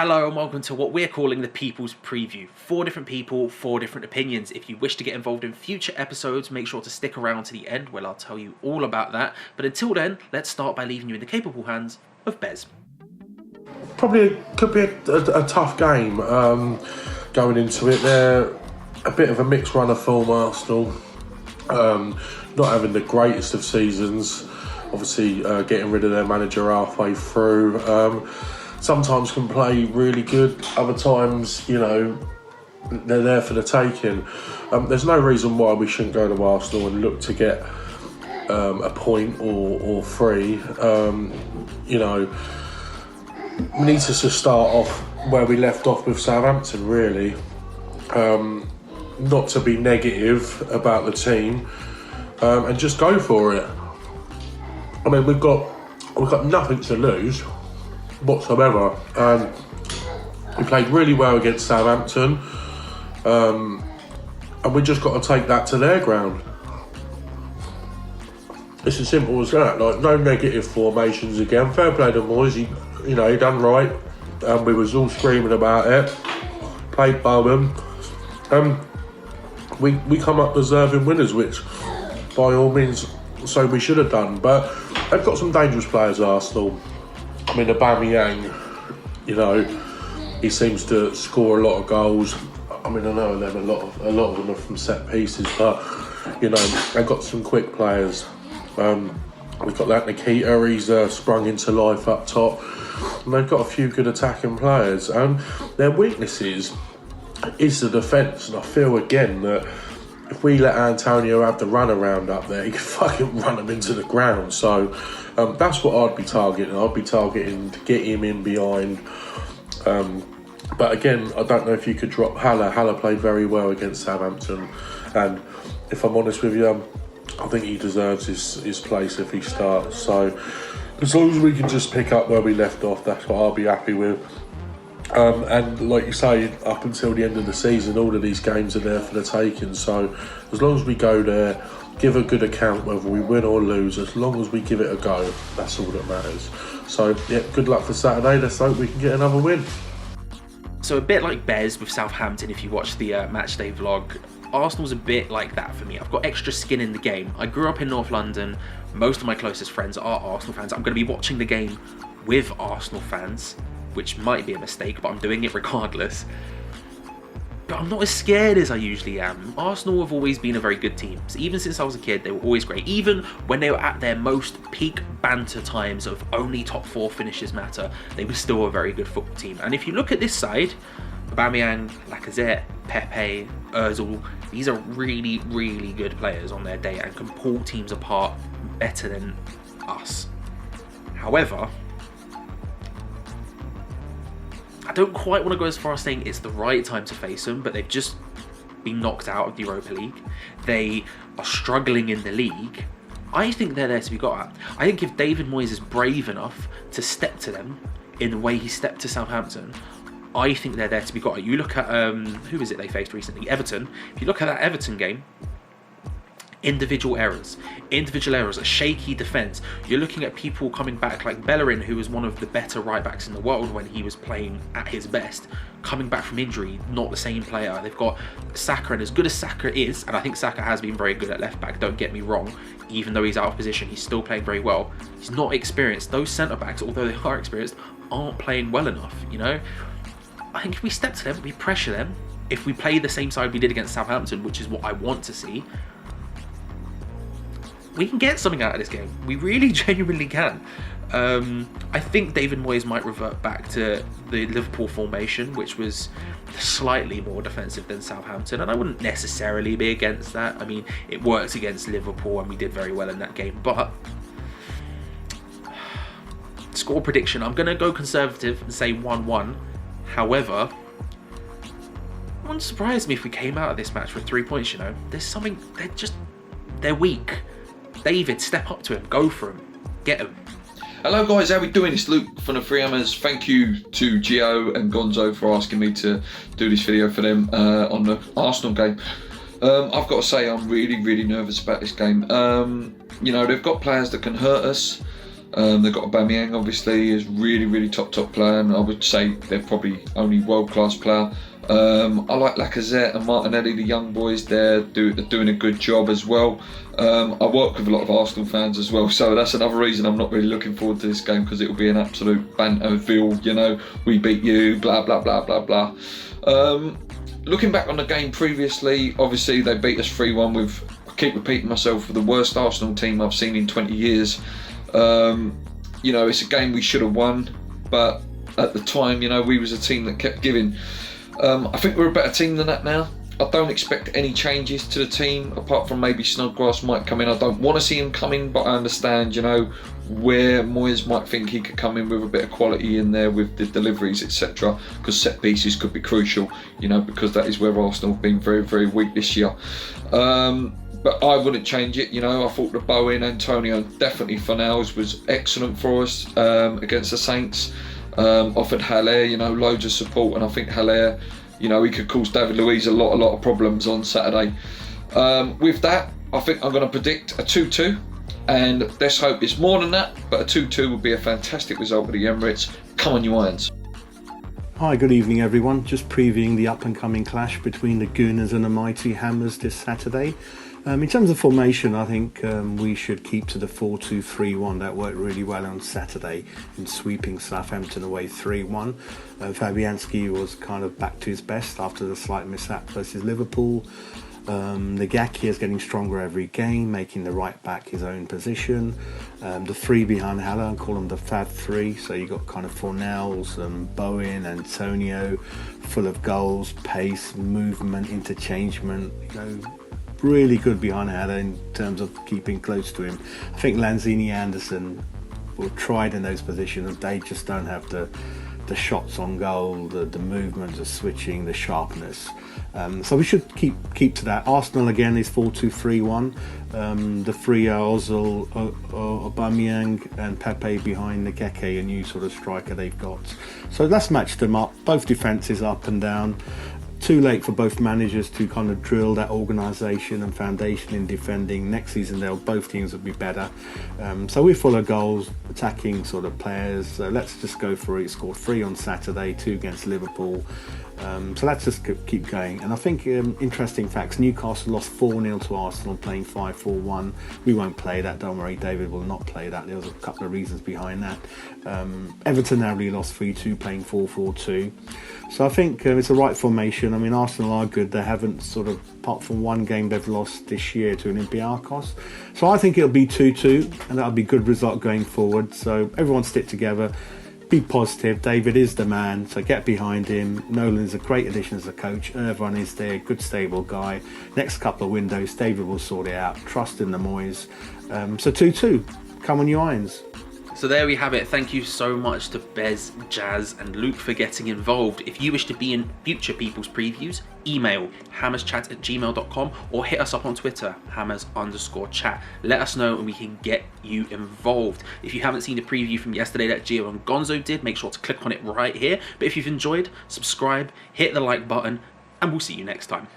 Hello and welcome to what we're calling the People's Preview. 4 different people, 4 different opinions. If you wish to get involved in future episodes, make sure to stick around to the end where I'll tell you all about that. But until then, let's start by leaving you in the capable hands of Bez. Probably could be a tough game going into it. They're a bit of a mixed run of form, Arsenal. Not having the greatest of seasons. Obviously, getting rid of their manager halfway through. Sometimes can play really good. Other times, they're there for the taking. There's no reason why we shouldn't go to Arsenal and look to get a point or 3. We need to just start off where we left off with Southampton, really. Not to be negative about the team, and just go for it. I mean, we've got nothing to lose whatsoever. We played really well against Southampton, and we just got to take that to their ground. It's as simple as that. Like, no negative formations again. Fair play to Moyes. He done right. We was all screaming about it. Played Bowman. We come up deserving winners, which by all means, so we should have done. But they've got some dangerous players, Arsenal. I mean, Aubameyang, he seems to score a lot of goals. I mean, I know them, a lot of them are from set pieces, but they've got some quick players. We've got that Nikita, he's sprung into life up top, and they've got a few good attacking players. Their weaknesses is the defence, and I feel again that if we let Antonio have the run around up there, he can fucking run them into the ground. So that's what I'd be targeting. I'd be targeting to get him in behind. But again, I don't know if you could drop Haller. Haller played very well against Southampton, and if I'm honest with you, I think he deserves his place if he starts. So as long as we can just pick up where we left off, that's what I'll be happy with. And like you say, up until the end of the season, all of these games are there for the taking. So as long as we go there, give a good account whether we win or lose, as long as we give it a go, that's all that matters. So yeah, good luck for Saturday. Let's hope we can get another win. So a bit like Bez with Southampton, if you watch the matchday vlog, Arsenal's a bit like that for me. I've got extra skin in the game. I grew up in North London. Most of my closest friends are Arsenal fans. I'm going to be watching the game with Arsenal fans, which might be a mistake, but I'm doing it regardless. But I'm not as scared as I usually am. Arsenal have always been a very good team. So even since I was a kid, they were always great. Even when they were at their most peak banter times of only top 4 finishes matter, they were still a very good football team. And if you look at this side, Aubameyang, Lacazette, Pepe, Ozil, these are really, really good players on their day and can pull teams apart better than us. However, I don't quite want to go as far as saying it's the right time to face them, but they've just been knocked out of the Europa League. They are struggling in the league. I think they're there to be got at. I think if David Moyes is brave enough to step to them in the way he stepped to Southampton, I think they're there to be got at. You look at, who is it they faced recently? Everton. If you look at that Everton game, individual errors, a shaky defence. You're looking at people coming back like Bellerin, who was one of the better right backs in the world when he was playing at his best, coming back from injury, not the same player. They've got Saka, and as good as Saka is, and I think Saka has been very good at left back, don't get me wrong, even though he's out of position, he's still playing very well. He's not experienced. Those centre backs, although they are experienced, aren't playing well enough, I think if we step to them, we pressure them, if we play the same side we did against Southampton, which is what I want to see, we can get something out of this game. We really genuinely can. I think David Moyes might revert back to the Liverpool formation, which was slightly more defensive than Southampton, and I wouldn't necessarily be against that. I mean, it worked against Liverpool and we did very well in that game, but score prediction, I'm going to go conservative and say 1-1. However, it wouldn't surprise me if we came out of this match with 3 points, There's something, they're weak. David, step up to him, go for him, get him. Hello guys, how we doing? It's Luke from the Three Hammers. Thank you to Gio and Gonzo for asking me to do this video for them on the Arsenal game. I've got to say I'm really nervous about this game. They've got players that can hurt us. They've got Aubameyang, obviously, is really top player, and I would say they're probably only world-class player. I like Lacazette and Martinelli, the young boys there, they're doing a good job as well. I work with a lot of Arsenal fans as well, so that's another reason I'm not really looking forward to this game, because it will be an absolute banterville, you know, we beat you, blah blah blah blah blah. Looking back on the game previously, obviously they beat us 3-1 with, I keep repeating myself, the worst Arsenal team I've seen in 20 years. You know, it's a game we should have won, but at the time, you know, we was a team that kept giving. I think we're a better team than that now. I don't expect any changes to the team, apart from maybe Snodgrass might come in. I don't want to see him come in, but I understand, you know, where Moyes might think he could come in with a bit of quality in there with the deliveries, etc. Because set pieces could be crucial, you know, because that is where Arsenal have been very weak this year. But I wouldn't change it, you know. I thought the Bowen, Antonio, definitely Fornals was excellent for us against the Saints. Offered Haller, you know, loads of support, and I think Haller, you know, he could cause David Luiz a lot of problems on Saturday. With that, I think I'm going to predict a 2-2, and let's hope it's more than that, but a 2-2 would be a fantastic result for the Emirates. Come on, you Irons. Hi, good evening everyone. Just previewing the up and coming clash between the Gooners and the mighty Hammers this Saturday. In terms of formation, I think we should keep to the 4-2-3-1. That worked really well on Saturday in sweeping Southampton away 3-1. Fabianski was kind of back to his best after the slight mishap versus Liverpool. Nagaki is getting stronger every game, making the right back his own position. The three behind Haller, I call them the Fab Three. So you got kind of Fornals, Bowen, Antonio, full of goals, pace, movement, interchangement. You know, really good behind Haller in terms of keeping close to him. I think Lanzini, Anderson were tried in those positions. They just don't have the shots on goal, the movement, the switching, the sharpness. So we should keep to that. Arsenal again is 4-2-3-1. The three are Ozil, Aubameyang and Pepe behind the Geke, a new sort of striker they've got. So let's match them up. Both defences up and down. Too late for both managers to kind of drill that organisation and foundation in defending. Next season, both teams will be better. So we're full of goals, attacking sort of players. So let's just go for it. Scored 3 on Saturday, 2 against Liverpool. So let's just keep going. And I think interesting facts, Newcastle lost 4-0 to Arsenal playing 5-4-1. We won't play that, don't worry, David will not play that. There was a couple of reasons behind that. Everton narrowly lost 3-2 playing 4-4-2. So I think it's the right formation. I mean, Arsenal are good. They haven't sort of, apart from one game they've lost this year to Olympiacos. So I think it'll be 2-2 and that'll be a good result going forward. So everyone stick together. Be positive. David is the man, so get behind him. Nolan is a great addition as a coach. Irvine is there, good stable guy. Next couple of windows, David will sort it out. Trust in the Moyes. So 2-2. Come on, you Irons. So there we have it. Thank you so much to Bez, Jas and Luke for getting involved. If you wish to be in future people's previews, email hammerschat@gmail.com or hit us up on Twitter, hammers_chat. Let us know and we can get you involved. If you haven't seen the preview from yesterday that Gio and Gonzo did, make sure to click on it right here. But if you've enjoyed, subscribe, hit the like button, and we'll see you next time.